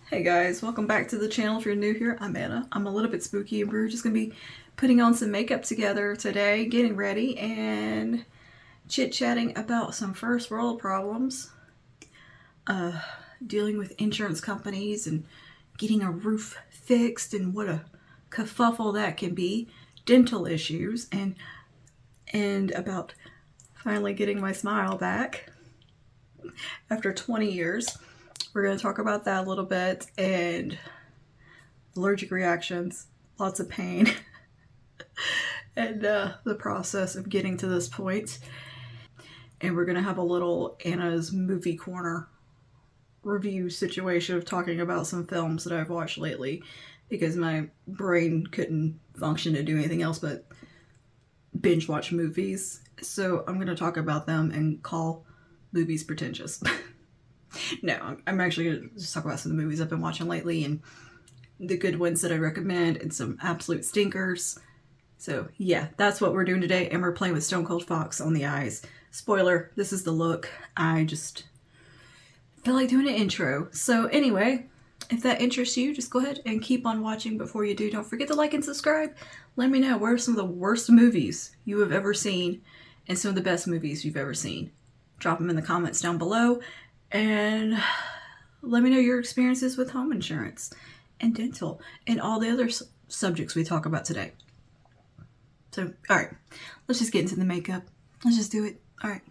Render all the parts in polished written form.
Hey guys, welcome back to the channel. If you're new here, I'm Anna. I'm a little bit spooky and we're just going to be putting on some makeup together today, getting ready and chit-chatting about some first world problems. Dealing with insurance companies and getting a roof fixed and what a kerfuffle that can be. Dental issues and about finally getting my smile back after 20 years. We're going to talk about that a little bit, and allergic reactions, lots of pain, and the process of getting to this point. And we're going to have a little Anna's movie corner review situation of talking about some films that I've watched lately because my brain couldn't function to do anything else but binge watch movies. So I'm going to talk about them and call movies pretentious. No, I'm actually going to just talk about some of the movies I've been watching lately and the good ones that I recommend and some absolute stinkers. So yeah, that's what we're doing today, and we're playing with Stone Cold Fox on the eyes. Spoiler, this is the look. I just feel like doing an intro. So anyway, if that interests you, just go ahead and keep on watching. Before you do, don't forget to like and subscribe. Let me know what are some of the worst movies you have ever seen and some of the best movies you've ever seen. Drop them in the comments down below. And let me know your experiences with home insurance and dental and all the other subjects we talk about today. So, all right, let's just get into the makeup. Let's just do it. All right.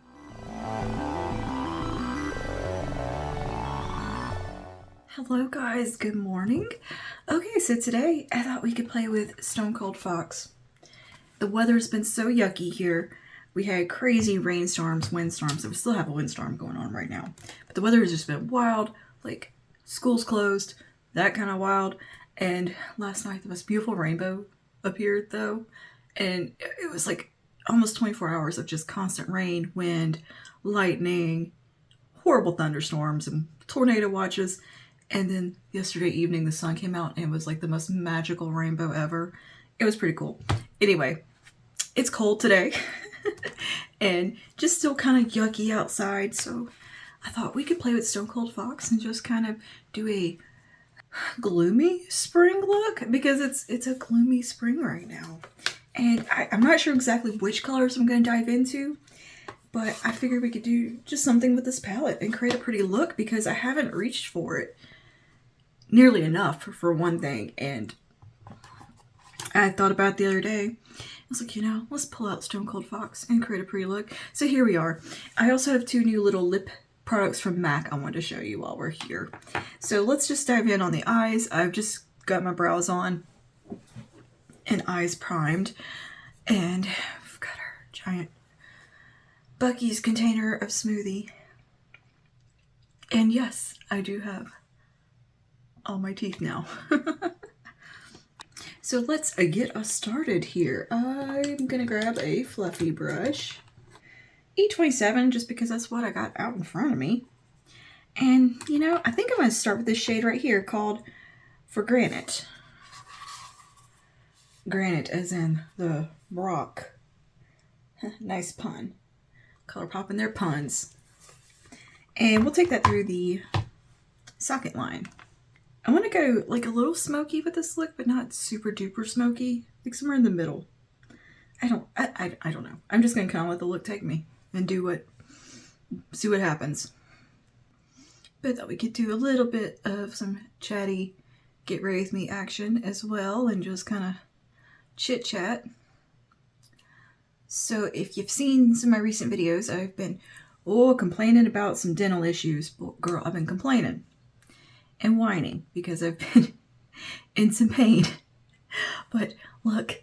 Hello guys, good morning. Okay, so today I thought we could play with Stone Cold Fox. The weather's been so yucky here. We had crazy rainstorms, windstorms, and we still have a windstorm going on right now. But the weather has just been wild, like school's closed, that kind of wild. And last night the most beautiful rainbow appeared though. And it was like almost 24 hours of just constant rain, wind, lightning, horrible thunderstorms, and tornado watches. And then yesterday evening the sun came out and it was like the most magical rainbow ever. It was pretty cool. Anyway, it's cold today. And just still kind of yucky outside, so I thought we could play with Stone Cold Fox and just kind of do a gloomy spring look, because it's a gloomy spring right now. And I'm not sure exactly which colors I'm going to dive into, but I figured we could do just something with this palette and create a pretty look, because I haven't reached for it nearly enough for one thing. And I thought about it the other day. I was like, you know, let's pull out Stone Cold Fox and create a pretty look. So here we are. I also have two new little lip products from MAC I wanted to show you while we're here. So let's just dive in on the eyes. I've just got my brows on and eyes primed. And we've got our giant Bucky's container of smoothie. And yes, I do have all my teeth now. So let's get us started here. I'm gonna grab a fluffy brush, E27, just because that's what I got out in front of me. And you know, I think I'm gonna start with this shade right here called For Granite. Granite as in the rock. Nice pun. Colourpop and their puns. And we'll take that through the socket line. I want to go like a little smoky with this look, but not super duper smoky. Like somewhere in the middle. I don't know. I'm just gonna kind of let the look take me and see what happens. But I thought we could do a little bit of some chatty get ready with me action as well, and just kind of chit chat. So if you've seen some of my recent videos, I've been complaining about some dental issues. Girl, I've been complaining and whining because I've been in some pain. But look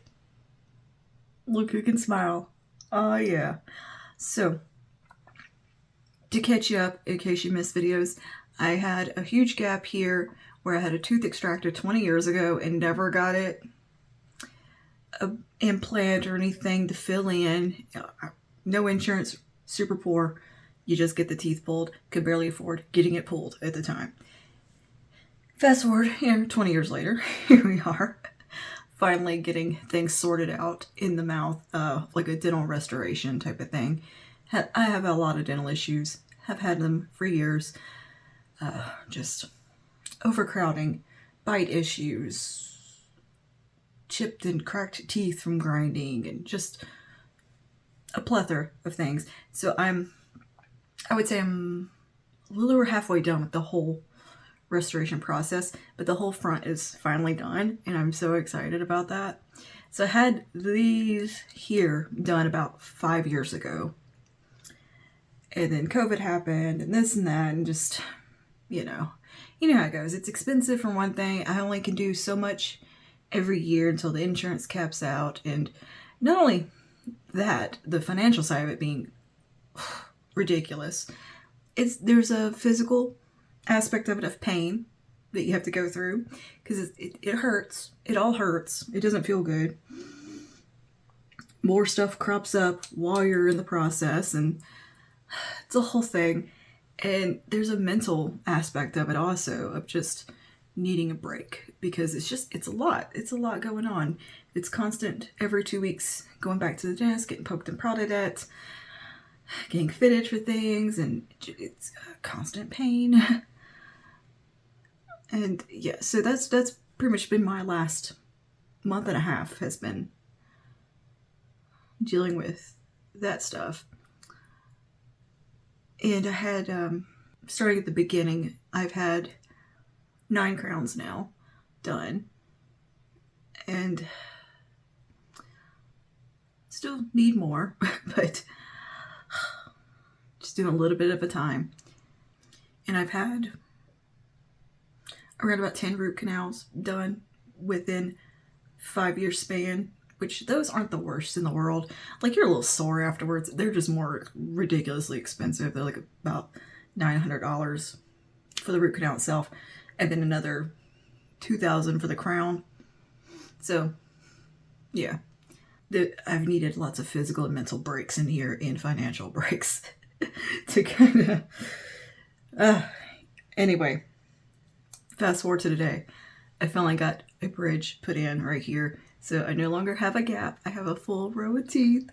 who can smile. Oh yeah. So to catch you up, in case you missed videos, I had a huge gap here where I had a tooth extracted 20 years ago and never got it implant or anything to fill in. No insurance, super poor. You just get the teeth pulled. Could barely afford getting it pulled at the time. Fast forward, 20 years later, here we are, finally getting things sorted out in the mouth, like a dental restoration type of thing. I have a lot of dental issues, have had them for years, just overcrowding, bite issues, chipped and cracked teeth from grinding, and just a plethora of things. So I would say I'm a little over halfway done with the whole restoration process, but the whole front is finally done, and I'm so excited about that. So I had these here done about 5 years ago, and then COVID happened, and this and that, and just, you know how it goes. It's expensive for one thing. I only can do so much every year until the insurance caps out, and not only that, the financial side of it being ridiculous. There's a physical aspect of it, of pain that you have to go through, because it hurts. It all hurts. It doesn't feel good. More stuff crops up while you're in the process, and it's a whole thing. And there's a mental aspect of it also, of just needing a break, because it's a lot. It's a lot going on. It's constant every 2 weeks going back to the dentist, getting poked and prodded at, getting fitted for things, and it's constant pain. And yeah, so that's pretty much been my last month and a half, has been dealing with that stuff. And I had, starting at the beginning, I've had 9 crowns now done, and still need more, but just doing a little bit at a time. And I've had around about 10 root canals done within 5-year span, which those aren't the worst in the world. Like, you're a little sore afterwards. They're just more ridiculously expensive. They're like about $900 for the root canal itself, and then another $2,000 for the crown. So yeah, I've needed lots of physical and mental breaks in here, and financial breaks to kind of anyway, fast forward to today. I finally got a bridge put in right here, so I no longer have a gap. I have a full row of teeth.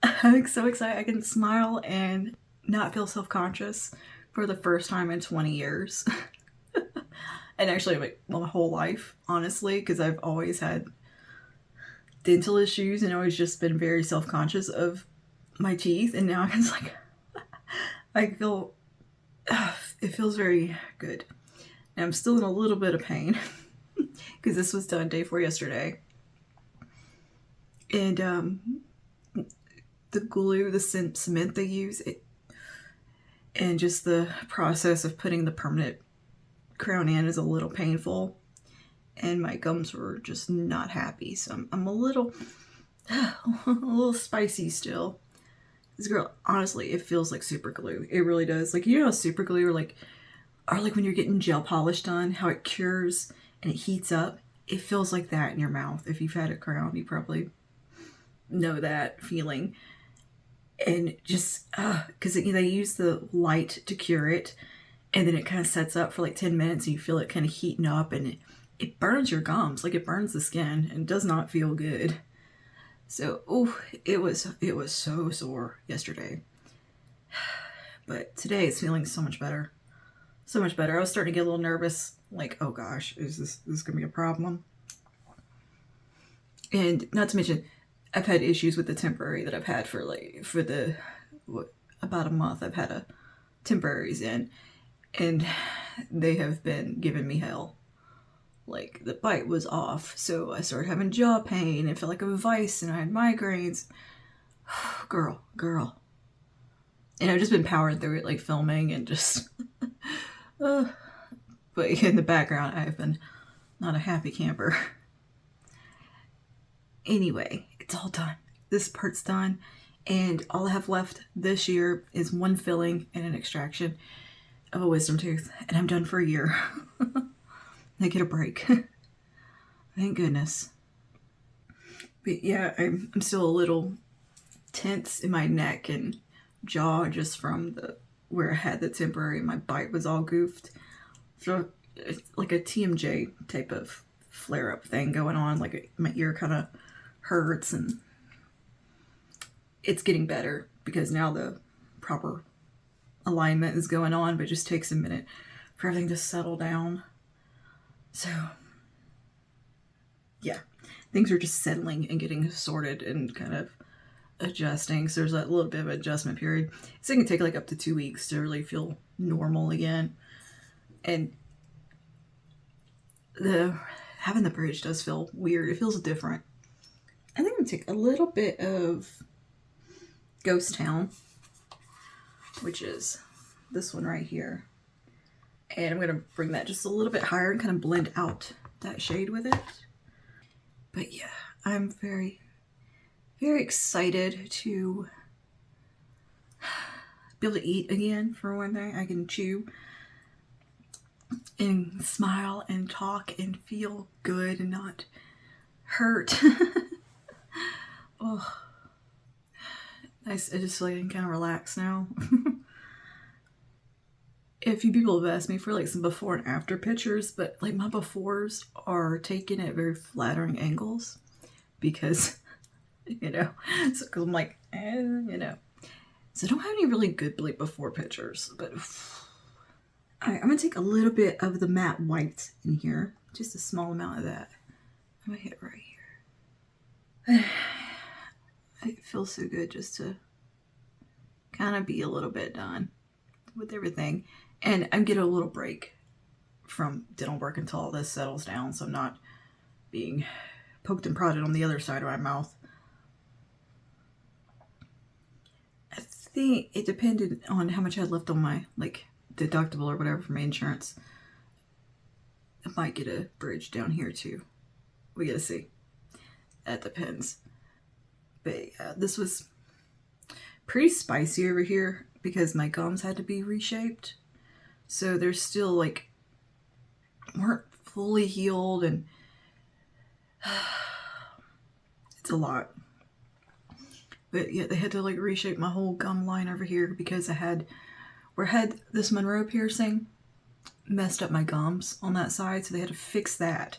I'm so excited. I can smile and not feel self-conscious for the first time in 20 years. And actually, like, my whole life, honestly, because I've always had dental issues and always just been very self-conscious of my teeth. And now it's like, I feel, it feels very good. And I'm still in a little bit of pain because this was done day 4 yesterday. And the glue, the cement they use, and just the process of putting the permanent crown in is a little painful. And my gums were just not happy. So I'm a little spicy still. This girl, honestly, it feels like super glue. It really does. Like, you know how super glue are like when you're getting gel polish done, how it cures and it heats up? It feels like that in your mouth. If you've had a crown, you probably know that feeling. And just, because they use the light to cure it, and then it kind of sets up for like 10 minutes, and you feel it kind of heating up, and it burns your gums, like it burns the skin, and does not feel good. So, it was so sore yesterday. But today it's feeling so much better. So much better. I was starting to get a little nervous, like, oh gosh, is this gonna be a problem? And not to mention, I've had issues with the temporary that I've had for about a month. I've had a temporaries in, and they have been giving me hell. Like, the bite was off, so I started having jaw pain and felt like a vice, and I had migraines. Girl. And I've just been powering through it, like filming and just but in the background I've been not a happy camper. Anyway, it's all done. This part's done, and all I have left this year is one filling and an extraction of a wisdom tooth, and I'm done for a year. I get a break. Thank goodness. But yeah, I'm still a little tense in my neck and jaw, just from where I had the temporary. My bite was all goofed. So it's like a TMJ type of flare-up thing going on. Like, my ear kind of hurts, and it's getting better because now the proper alignment is going on, but it just takes a minute for everything to settle down. So, yeah, things are just settling and getting sorted and kind of adjusting. So there's that little bit of adjustment period. So it can take like up to 2 weeks to really feel normal again. And having the bridge does feel weird. It feels different. I think I'm gonna take a little bit of Ghost Town, which is this one right here. And I'm gonna bring that just a little bit higher and kind of blend out that shade with it. But yeah, I'm very, very excited to be able to eat again for one thing. I can chew and smile and talk and feel good and not hurt. Oh, nice. I just like kind of relax now. A few people have asked me for like some before and after pictures, but like my befores are taken at very flattering angles because, you know, so cause I'm like, you know, so I don't have any really good like before pictures, but all right, I'm gonna take a little bit of the matte white in here, just a small amount of that. I'm gonna hit right here. It feels so good just to kind of be a little bit done with everything. And I'm getting a little break from dental work until all this settles down, so I'm not being poked and prodded on the other side of my mouth. I think it depended on how much I had left on my like deductible or whatever for my insurance. I might get a bridge down here too. We gotta see. That depends. But yeah, this was pretty spicy over here because my gums had to be reshaped. So they're still like weren't fully healed, and it's a lot. But yeah, they had to like reshape my whole gum line over here because I had this Monroe piercing messed up my gums on that side, so they had to fix that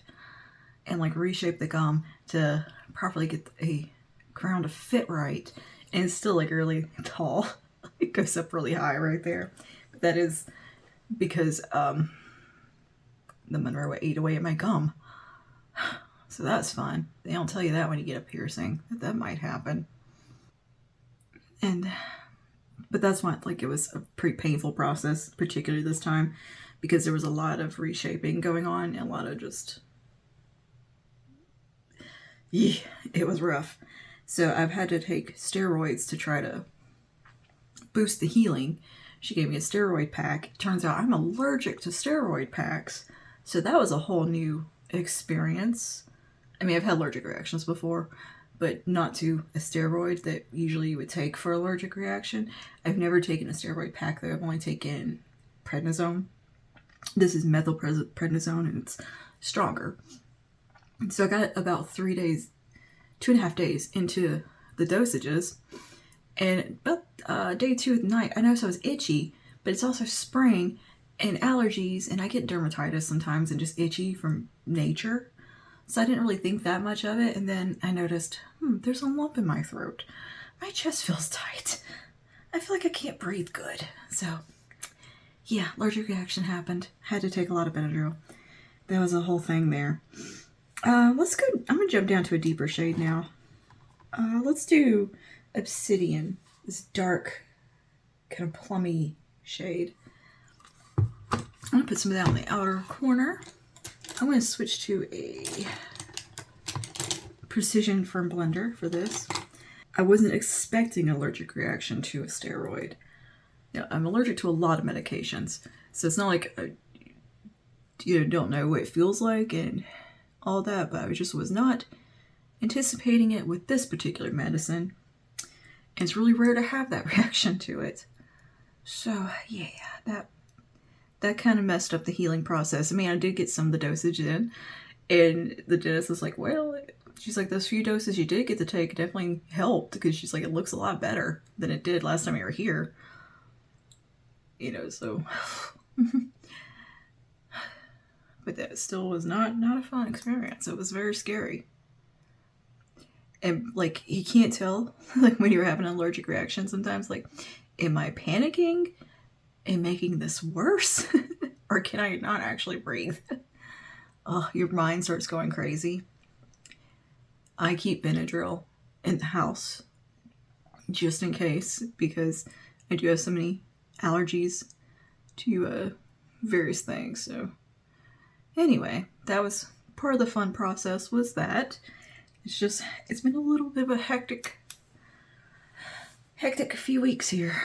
and like reshape the gum to properly get a crown to fit right. And it's still like really tall. It goes up really high right there. But that is because the Monroe ate away at my gum. So that's fun. They don't tell you that when you get a piercing, that might happen. But that's why like it was a pretty painful process, particularly this time, because there was a lot of reshaping going on and a lot of just, yeah, it was rough. So I've had to take steroids to try to boost the healing. She gave me a steroid pack. It turns out I'm allergic to steroid packs. So that was a whole new experience. I mean, I've had allergic reactions before, but not to a steroid that usually you would take for allergic reaction. I've never taken a steroid pack though. I've only taken prednisone. This is methylprednisone and it's stronger. So I got about 3 days, 2.5 days into the dosages, and about day 2 at night, I noticed I was itchy, but it's also spring and allergies, and I get dermatitis sometimes and just itchy from nature. So I didn't really think that much of it, and then I noticed, there's a lump in my throat. My chest feels tight. I feel like I can't breathe good. So, yeah, allergic reaction happened. Had to take a lot of Benadryl. That was a whole thing there. Let's go. I'm gonna jump down to a deeper shade now. Let's do Obsidian, this dark, kind of plummy shade. I'm gonna put some of that on the outer corner. I'm gonna switch to a Precision Firm Blender for this. I wasn't expecting an allergic reaction to a steroid. You know, I'm allergic to a lot of medications, so it's not like don't know what it feels like and all that, but I just was not anticipating it with this particular medicine. And it's really rare to have that reaction to it. So yeah, that kind of messed up the healing process. I mean, I did get some of the dosage in, and the dentist was like, well, she's like, those few doses you did get to take definitely helped, because she's like, it looks a lot better than it did last time you were here. You know, so but that still was not a fun experience. It was very scary. And like, you can't tell like when you're having an allergic reaction sometimes, like, am I panicking and making this worse? Or can I not actually breathe? Oh, your mind starts going crazy. I keep Benadryl in the house just in case, because I do have so many allergies to various things. So anyway, that was part of the fun process, was that. It's been a little bit of a hectic few weeks here.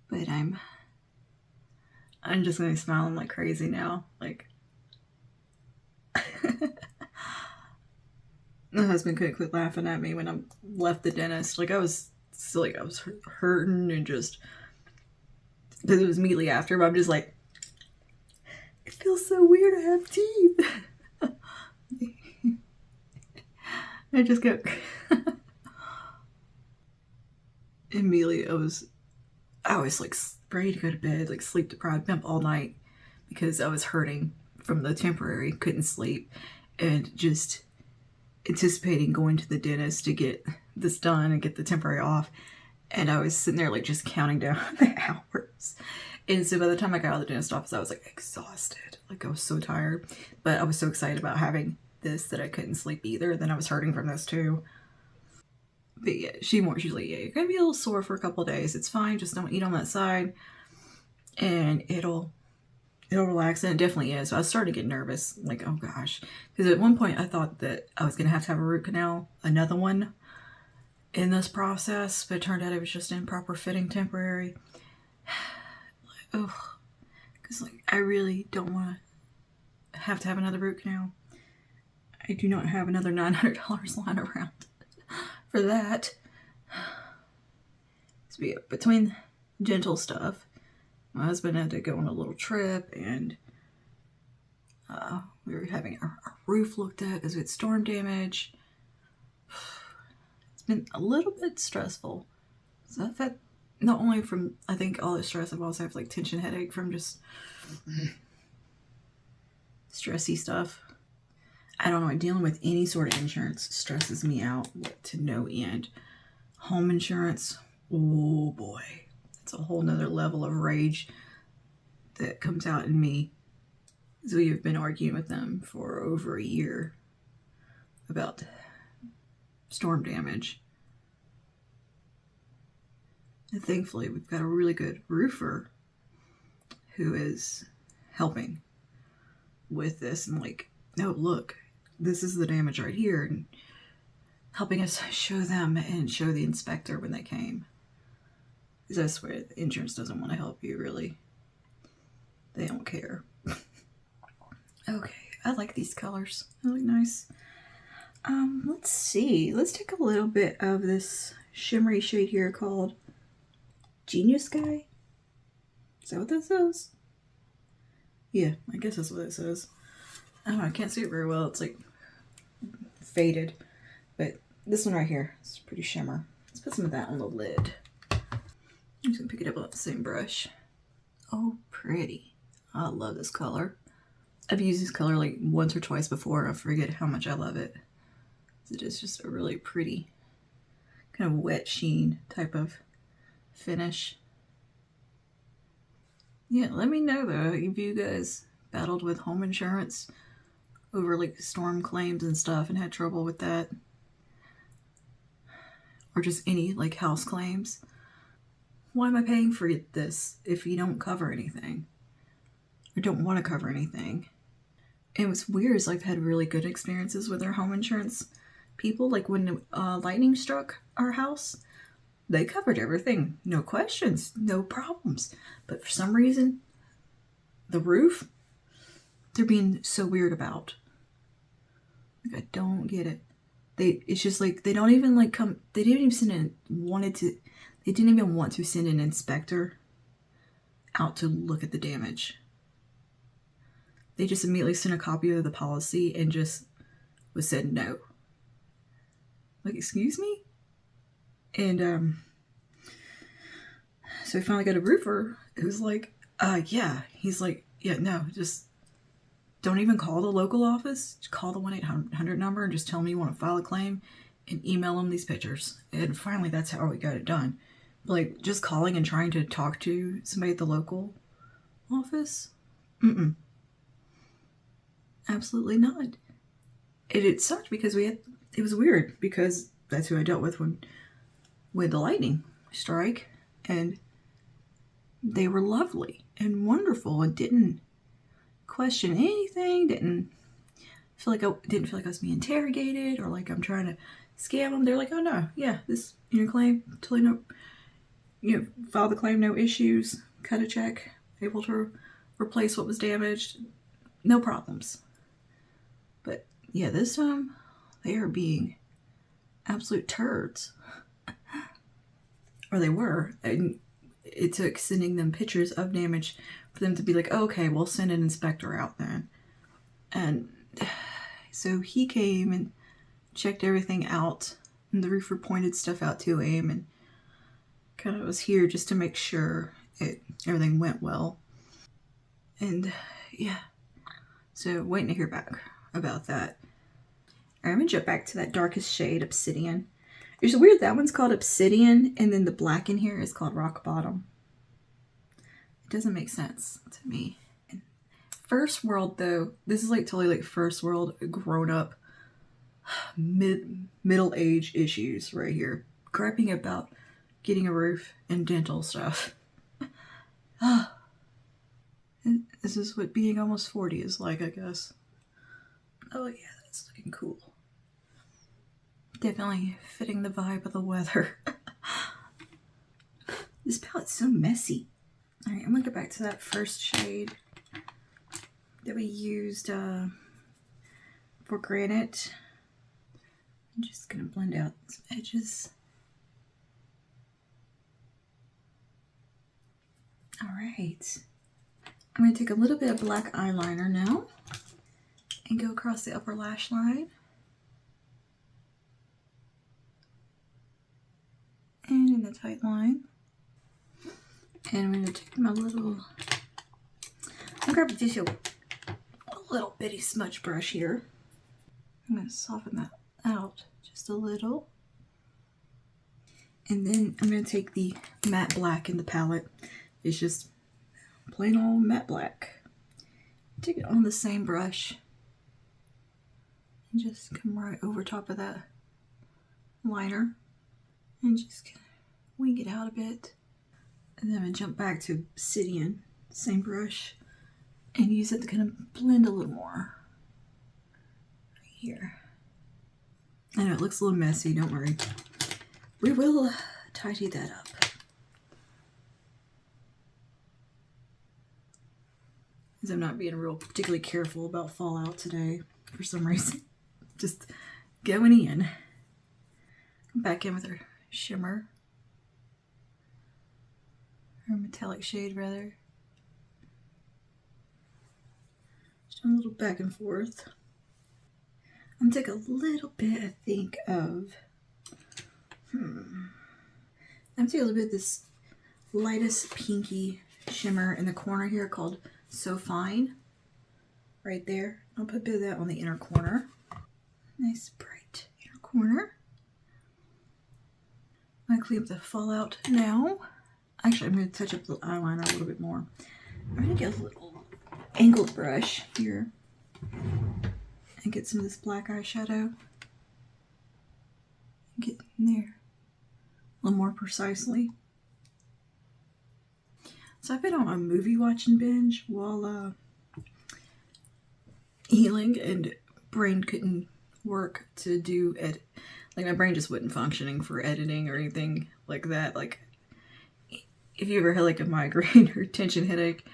But I'm just gonna be smiling like crazy now. Like, my husband couldn't quit laughing at me when I left the dentist. Like, I was hurting, and just, because it was immediately after, but I'm just like, it feels so weird to have teeth. I just got immediately. I was like ready to go to bed, like sleep deprived, been up all night because I was hurting from the temporary, couldn't sleep, and just anticipating going to the dentist to get this done and get the temporary off. And I was sitting there like just counting down the hours. And so by the time I got out of the dentist office, I was like exhausted. Like, I was so tired. But I was so excited about having this that I couldn't sleep either. Then I was hurting from this too. But yeah, she's like, yeah, you're gonna be a little sore for a couple of days. It's fine, just don't eat on that side, and it'll relax. And it definitely is. So I started to get nervous, like, oh gosh, because at one point I thought that I was gonna have to have a root canal, another one, in this process, but it turned out it was just improper fitting, temporary. Oh, because like, I really don't want to have another root canal. I do not have another $900 lying around for that. So yeah, between dental stuff, my husband had to go on a little trip, and we were having our roof looked at because we had storm damage. It's been a little bit stressful. So I've had, not only from, I think, all the stress, I've also have like tension headache from just stressy stuff. I don't know, dealing with any sort of insurance stresses me out to no end. Home insurance, oh boy, it's a whole nother level of rage that comes out in me. So we have been arguing with them for over a year about storm damage. And thankfully, we've got a really good roofer who is helping with this, and like, no, look, this is the damage right here, and helping us show them and show the inspector when they came. Because I swear, the insurance doesn't want to help you, really. They don't care. Okay, I like these colors. They look nice. Let's see. Let's take a little bit of this shimmery shade here called Genius Sky. Is that what this is? Yeah, I guess that's what it says. I don't know, I can't see it very well. It's like faded. But this one right here is pretty shimmer. Let's put some of that on the lid. I'm just gonna pick it up with the same brush. Oh, pretty. I love this color. I've used this color like once or twice before, and I forget how much I love it. It is just a really pretty kind of wet sheen type of finish. Yeah, let me know though if you guys battled with home insurance over like storm claims and stuff and had trouble with that, or just any like house claims. Why am I paying for this if you don't cover anything or don't want to cover anything? And what's weird is I've had really good experiences with our home insurance people. Like when lightning struck our house, they covered everything, no questions, no problems. But for some reason, the roof, they're being so weird about. Like, I don't get it. It's just like they don't even like come. They didn't even They didn't even want to send an inspector out to look at the damage. They just immediately sent a copy of the policy and just was said no. Like, excuse me? And so we finally got a roofer who's like, yeah. He's like, yeah, no, just don't even call the local office. Just call the 1-800 number and just tell them you want to file a claim and email them these pictures. And finally, that's how we got it done. Like, just calling and trying to talk to somebody at the local office. Mm-mm. Absolutely not. It sucked because it was weird because that's who I dealt with with the lightning strike, and they were lovely and wonderful and didn't question anything, didn't feel like I was being interrogated or like I'm trying to scam them. They're like, oh no, yeah, this your claim, totally no, file the claim, no issues, cut a check, able to replace what was damaged, no problems. But yeah, this time they are being absolute turds. Or they were. And it took sending them pictures of damage for them to be like, oh, okay, we'll send an inspector out then. And so he came and checked everything out, and the roofer pointed stuff out to him and kind of was here just to make sure everything went well. And yeah, so waiting to hear back about that. All right, I'm gonna jump back to that darkest shade, Obsidian. It's weird, that one's called Obsidian, and then the black in here is called Rock Bottom. It doesn't make sense to me. First world, though, this is like totally like first world, grown up, middle age issues right here. Griping about getting a roof and dental stuff. This is what being almost 40 is like, I guess. Oh yeah, that's looking cool. Definitely fitting the vibe of the weather. This palette's so messy. Alright, I'm gonna go back to that first shade that we used for granite. I'm just gonna blend out some edges. Alright. I'm gonna take a little bit of black eyeliner now and go across the upper lash line. And in the tight line. And I'm going to take my little, I'll grab just a little bitty smudge brush here. I'm going to soften that out just a little. And then I'm going to take the matte black in the palette. It's just plain old matte black. Take it on the same brush. And just come right over top of that liner. And just kind of wing it out a bit. And then I'm going to jump back to Obsidian, same brush, and use it to kind of blend a little more. Right here. I know it looks a little messy, don't worry. We will tidy that up. Because I'm not being real particularly careful about fallout today for some reason. Just going in. Back in with our shimmer. Or metallic shade, rather. Just a little back and forth. I'm gonna take a little bit, I think, of... I'm gonna take a little bit of this lightest pinky shimmer in the corner here called So Fine. Right there. I'll put a bit of that on the inner corner. Nice bright inner corner. I'm gonna clean up the fallout now. Actually, I'm going to touch up the eyeliner a little bit more. I'm going to get a little angled brush here and get some of this black eyeshadow. Get in there a little more precisely. So I've been on a movie watching binge while healing, and brain couldn't work to do edit. Like my brain just wasn't functioning for editing or anything like that. Like, if you ever had like a migraine or tension headache,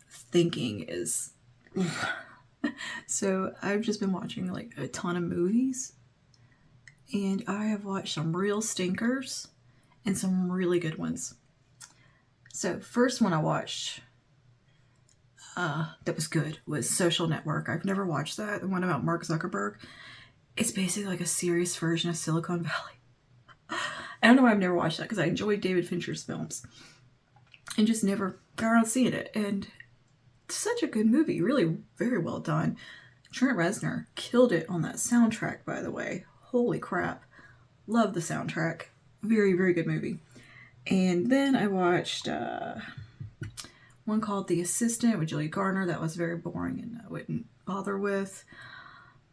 thinking is... So I've just been watching like a ton of movies, and I have watched some real stinkers and some really good ones. So first one I watched that was good was Social Network. I've never watched that. The one about Mark Zuckerberg. It's basically like a serious version of Silicon Valley. I don't know why I've never watched that, because I enjoyed David Fincher's films and just never got around seeing it. And it's such a good movie, really very well done. Trent Reznor killed it on that soundtrack, by the way. Holy crap. Love the soundtrack. Very, very good movie. And then I watched one called The Assistant with Julia Garner that was very boring and I wouldn't bother with.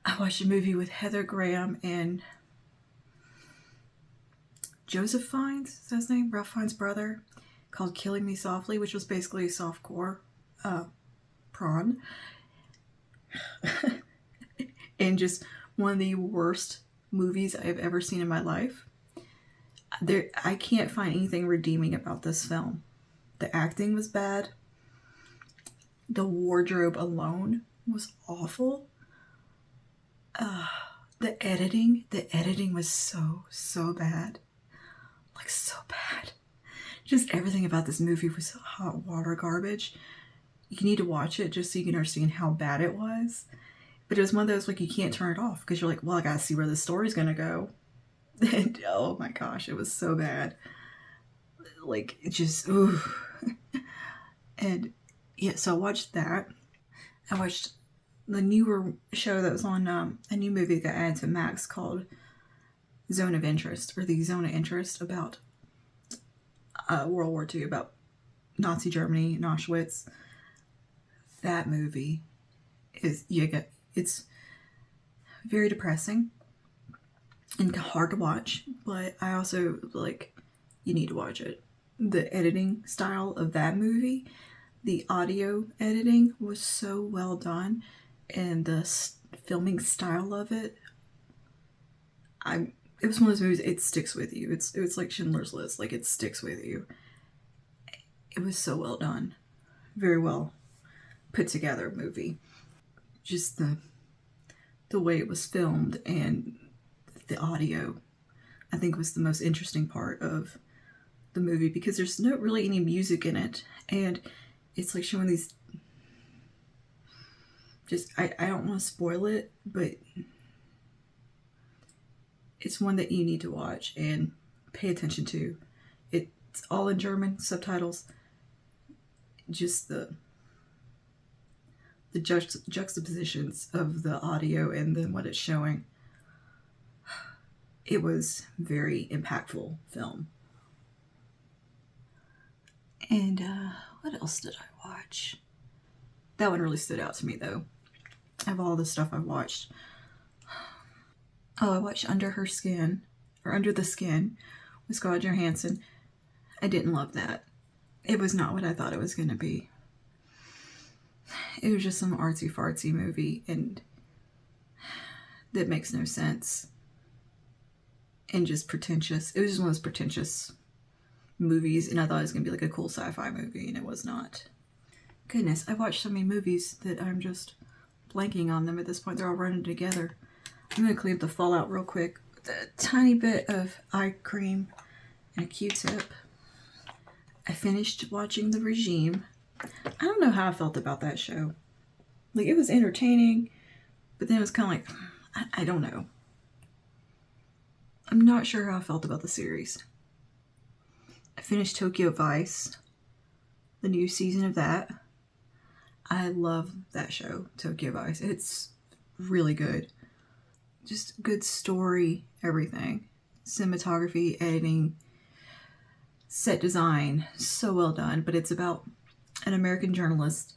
I watched a movie with Heather Graham and Joseph Fiennes, is that his name? Ralph Fiennes' brother, called Killing Me Softly, which was basically a softcore prawn. And just one of the worst movies I've ever seen in my life. I can't find anything redeeming about this film. The acting was bad. The wardrobe alone was awful. The editing was so bad. Like, so bad. Just everything about this movie was hot water garbage. You need to watch it just so you can understand how bad it was. But it was one of those, like, you can't turn it off because you're like, well, I gotta see where the story's gonna go. And oh my gosh, it was so bad. Like, it just, ooh. And yeah, so I watched that. I watched the newer show that was on a new movie that got added to Max called Zone of Interest, or The Zone of Interest, about World War II, about Nazi Germany and Auschwitz. That movie is, it's very depressing and hard to watch, but I also, like, you need to watch it. The editing style of that movie, the audio editing was so well done, and the filming style of it, it was one of those movies, it sticks with you. It's like Schindler's List, like, it sticks with you. It was so well done. Very well put together movie. Just the way it was filmed and the audio, I think, was the most interesting part of the movie, because there's not really any music in it, and it's like showing these, just, I don't want to spoil it, but it's one that you need to watch and pay attention to. It's all in German, subtitles. Just the juxtapositions of the audio and then what it's showing. It was very impactful film. And what else did I watch? That one really stood out to me, though, of all the stuff I watched. Oh, I watched Under the Skin with Scarlett Johansson. I didn't love that. It was not what I thought it was going to be. It was just some artsy-fartsy movie, and that makes no sense. And just pretentious. It was just one of those pretentious movies, and I thought it was going to be like a cool sci-fi movie, and it was not. Goodness, I watched so many movies that I'm just blanking on them at this point. They're all running together. I'm going to clean up the fallout real quick with a tiny bit of eye cream and a Q-tip. I finished watching The Regime. I don't know how I felt about that show. Like, it was entertaining, but then it was kind of like, I don't know. I'm not sure how I felt about the series. I finished Tokyo Vice, the new season of that. I love that show, Tokyo Vice. It's really good. Just good story, everything. Cinematography, editing, set design, so well done. But it's about an American journalist.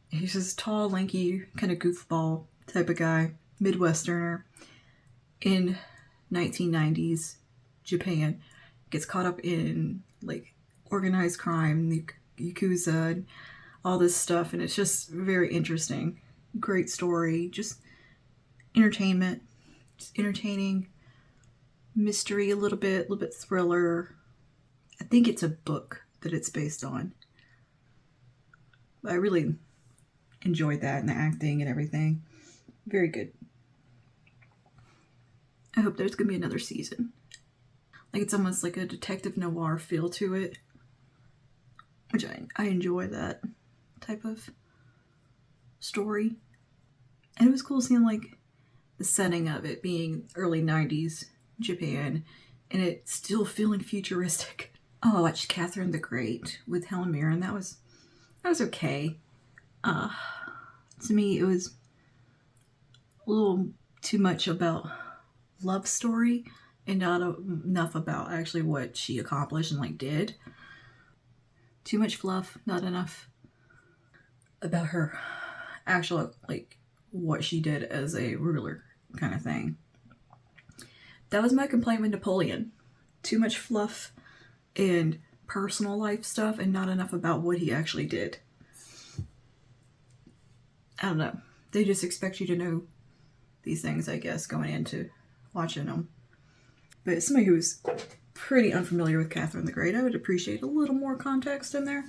He's this tall, lanky, kind of goofball type of guy, Midwesterner, in 1990s Japan. Gets caught up in, like, organized crime, the Yakuza, and all this stuff, and it's just very interesting. Great story, just entertainment, just entertaining, mystery a little bit thriller. I think it's a book that it's based on. But I really enjoyed that, and the acting and everything. Very good. I hope there's gonna be another season. Like, it's almost like a detective noir feel to it, which I enjoy that type of story. And it was cool seeing, like, the setting of it being early 90s Japan, and it still feeling futuristic. Oh, I watched Catherine the Great with Helen Mirren. That was okay. To me, it was a little too much about love story and not enough about actually what she accomplished and, like, did. Too much fluff, not enough about her actual, like, what she did as a ruler kind of thing. That was my complaint with Napoleon. Too much fluff and personal life stuff and not enough about what he actually did. I don't know. They just expect you to know these things, I guess, going into watching them. But as somebody who's pretty unfamiliar with Catherine the Great, I would appreciate a little more context in there.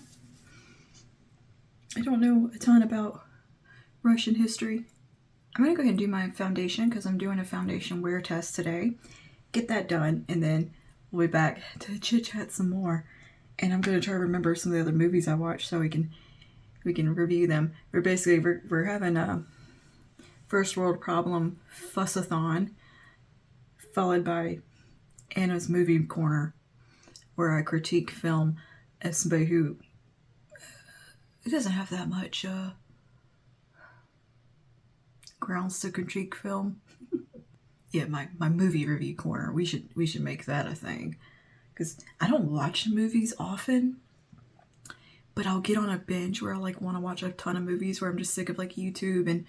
I don't know a ton about Russian history. I'm going to go ahead and do my foundation because I'm doing a foundation wear test today. Get that done, and then we'll be back to chit-chat some more. And I'm going to try to remember some of the other movies I watched so we can review them. We're having a first world problem fuss-a-thon, followed by Anna's Movie Corner, where I critique film as somebody who doesn't have that much grounds to critique film. Yeah, my movie review corner. We should make that a thing, because I don't watch movies often, but I'll get on a binge where I like want to watch a ton of movies where I'm just sick of like YouTube and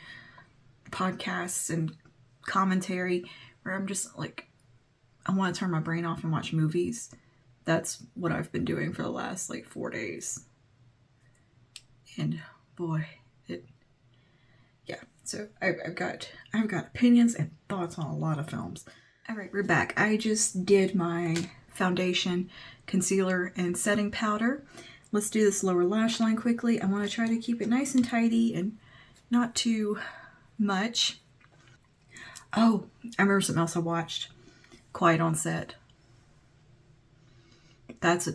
podcasts and commentary, where I'm just like, I want to turn my brain off and watch movies. That's what I've been doing for the last like 4 days. And boy, so I've got opinions and thoughts on a lot of films. All right, we're back. I just did my foundation, concealer, and setting powder. Let's do this lower lash line quickly. I want to try to keep it nice and tidy and not too much. Oh, I remember something else I watched. Quiet on Set. That's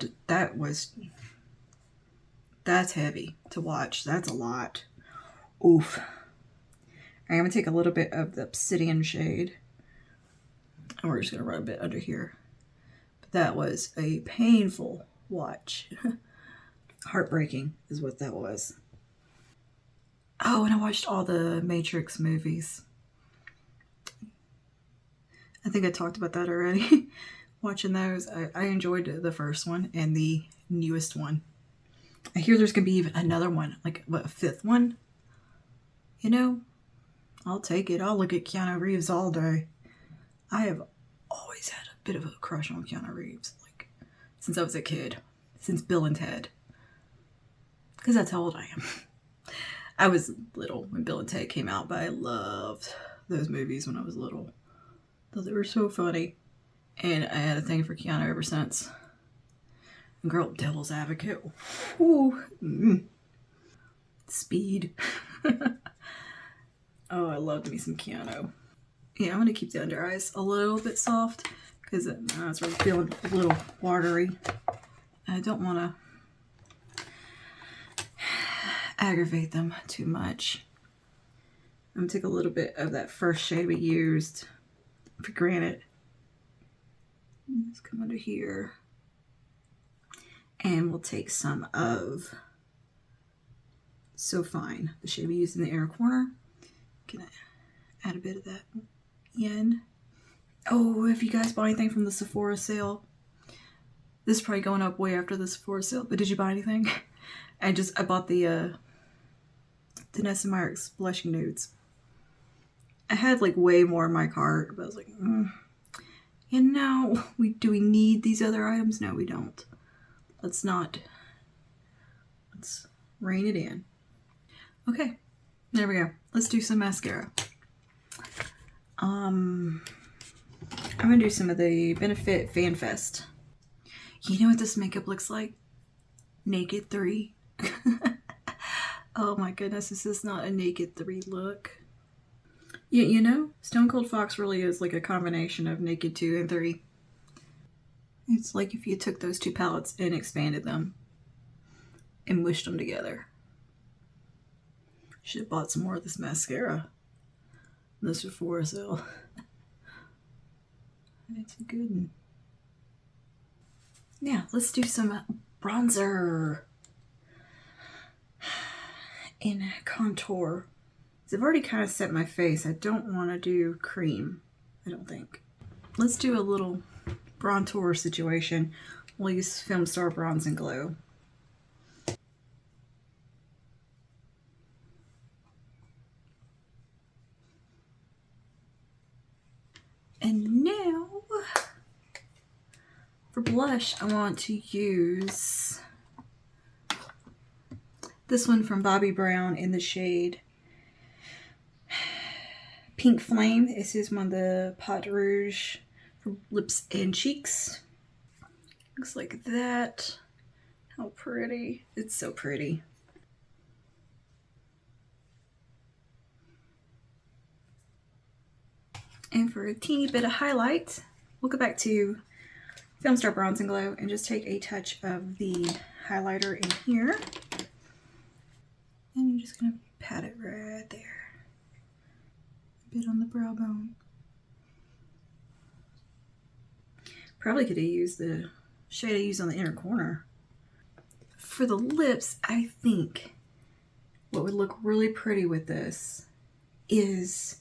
heavy to watch. That's a lot. Oof. I'm going to take a little bit of the Obsidian shade, and we're just going to run a bit under here. But that was a painful watch. Heartbreaking is what that was. Oh, and I watched all the Matrix movies. I think I talked about that already. Watching those, I enjoyed the first one and the newest one. I hear there's going to be even another one, like a fifth one. You know, I'll take it. I'll look at Keanu Reeves all day. I have always had a bit of a crush on Keanu Reeves, like since I was a kid, since Bill and Ted. Because that's how old I am. I was little when Bill and Ted came out, but I loved those movies when I was little. Thought they were so funny. And I had a thing for Keanu ever since. And girl, Devil's Advocate. Ooh. Speed. Oh, I loved me some Keanu. Yeah, I'm going to keep the under eyes a little bit soft because it's really feeling a little watery. I don't want to aggravate them too much. I'm going to take a little bit of that first shade we used for Granite. Let's come under here. And we'll take some of So Fine, the shade we used in the inner corner. Gonna add a bit of that in. Oh, if you guys bought anything from the Sephora sale, this is probably going up way after the Sephora sale, but did you buy anything? I bought the Danessa Myricks Blushing Nudes. I had like way more in my cart, but I was like, and now do we need these other items? No, we don't. Let's rein it in. Okay, there we go. Let's do some mascara. I'm gonna do some of the Benefit Fan Fest. You know what this makeup looks like? Naked 3. Oh my goodness, this is not a Naked 3 look. You know, Stone Cold Fox really is like a combination of Naked 2 and 3. It's like if you took those two palettes and expanded them and mushed them together. Should have bought some more of this mascara. This Sephora sale. It's a good one. Yeah, let's do some bronzer in contour. I've already kind of set my face. I don't want to do cream, I don't think. Let's do a little bronzer situation. We'll use Film Star Bronze and Glow. For blush, I want to use this one from Bobbi Brown in the shade Pink Flame. This is one of the Pot Rouge for lips and cheeks. Looks like that. How pretty. It's so pretty. And for a teeny bit of highlight, we'll go back to Film Star Bronze and Glow and just take a touch of the highlighter in here. And you're just going to pat it right there. A bit on the brow bone. Probably could have used the shade I used on the inner corner. For the lips, I think what would look really pretty with this is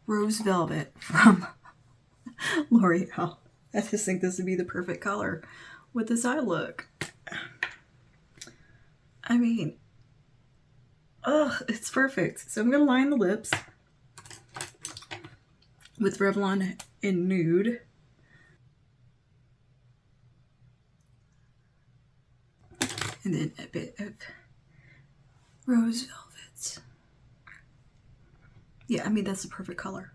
Rose Velvet from L'Oreal. I just think this would be the perfect color with this eye look. I mean, oh, it's perfect. So I'm going to line the lips with Revlon in Nude. And then a bit of Rose Velvet. Yeah, I mean, that's the perfect color.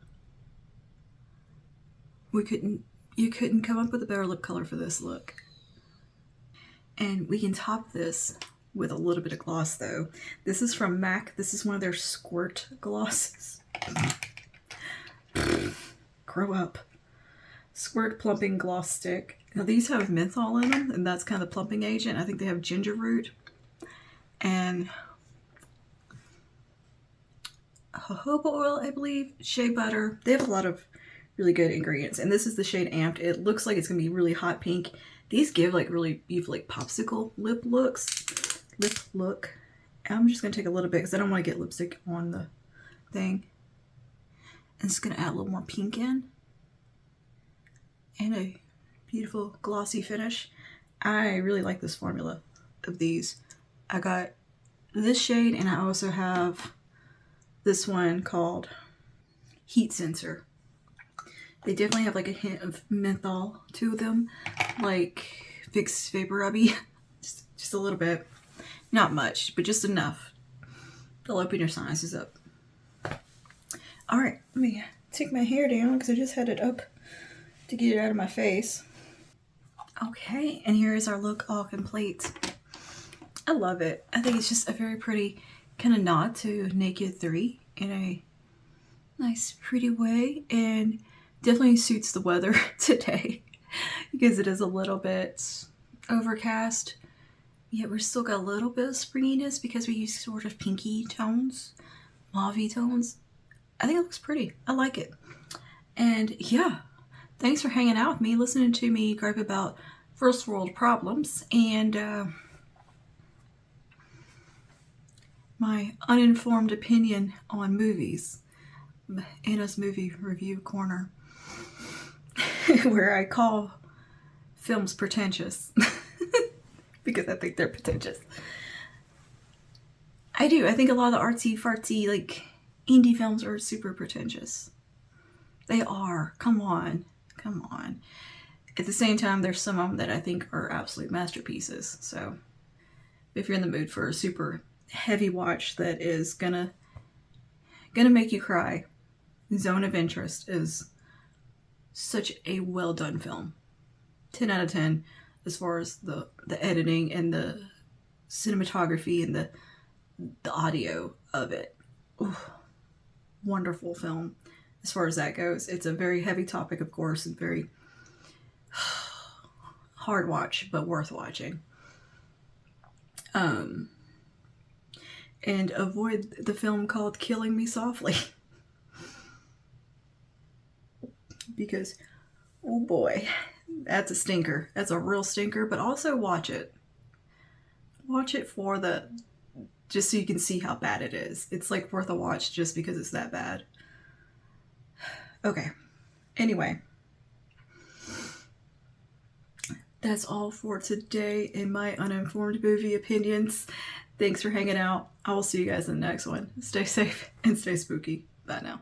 You couldn't come up with a better lip color for this look. And we can top this with a little bit of gloss though. This is from MAC. This is one of their Squirt glosses. Grow up. Squirt Plumping Gloss Stick. Now these have menthol in them, and that's kind of the plumping agent. I think they have ginger root and jojoba oil, I believe, shea butter. They have a lot of really good ingredients, and this is the shade Amped. It looks like it's gonna be really hot pink. These give like really beautiful like popsicle lip look. I'm just gonna take a little bit because I don't want to get lipstick on the thing. And just gonna add a little more pink in, and a beautiful glossy finish. I really like this formula of these. I got this shade, and I also have this one called Heat Sensor. They definitely have like a hint of menthol to them, like Vicks Vapor Rubby. just a little bit. Not much, but just enough. They'll open your sinuses up. Alright, let me take my hair down because I just had it up to get it out of my face. Okay, and here is our look all complete. I love it. I think it's just a very pretty kind of nod to Naked 3 in a nice pretty way, and definitely suits the weather today because it is a little bit overcast, yet we're still got a little bit of springiness because we use sort of pinky tones, mauve-y tones. I think it looks pretty. I like it. And yeah, thanks for hanging out with me, listening to me gripe about first world problems and my uninformed opinion on movies. Anna's Movie Review Corner, where I call films pretentious because I think they're pretentious. I do. I think a lot of the artsy fartsy like indie films are super pretentious. They are. Come on. Come on. At the same time, there's some of them that I think are absolute masterpieces. So if you're in the mood for a super heavy watch that is gonna make you cry, Zone of Interest is such a well done film. 10 out of 10 as far as the editing and the cinematography and the audio of it. Ooh, wonderful film as far as that goes. It's a very heavy topic, of course, and very hard watch, but worth watching. And avoid the film called Killing Me Softly. Because, oh boy, that's a stinker. That's a real stinker, but also watch it. Watch it just so you can see how bad it is. It's like worth a watch just because it's that bad. Okay. Anyway. That's all for today in my uninformed movie opinions. Thanks for hanging out. I will see you guys in the next one. Stay safe and stay spooky. Bye now.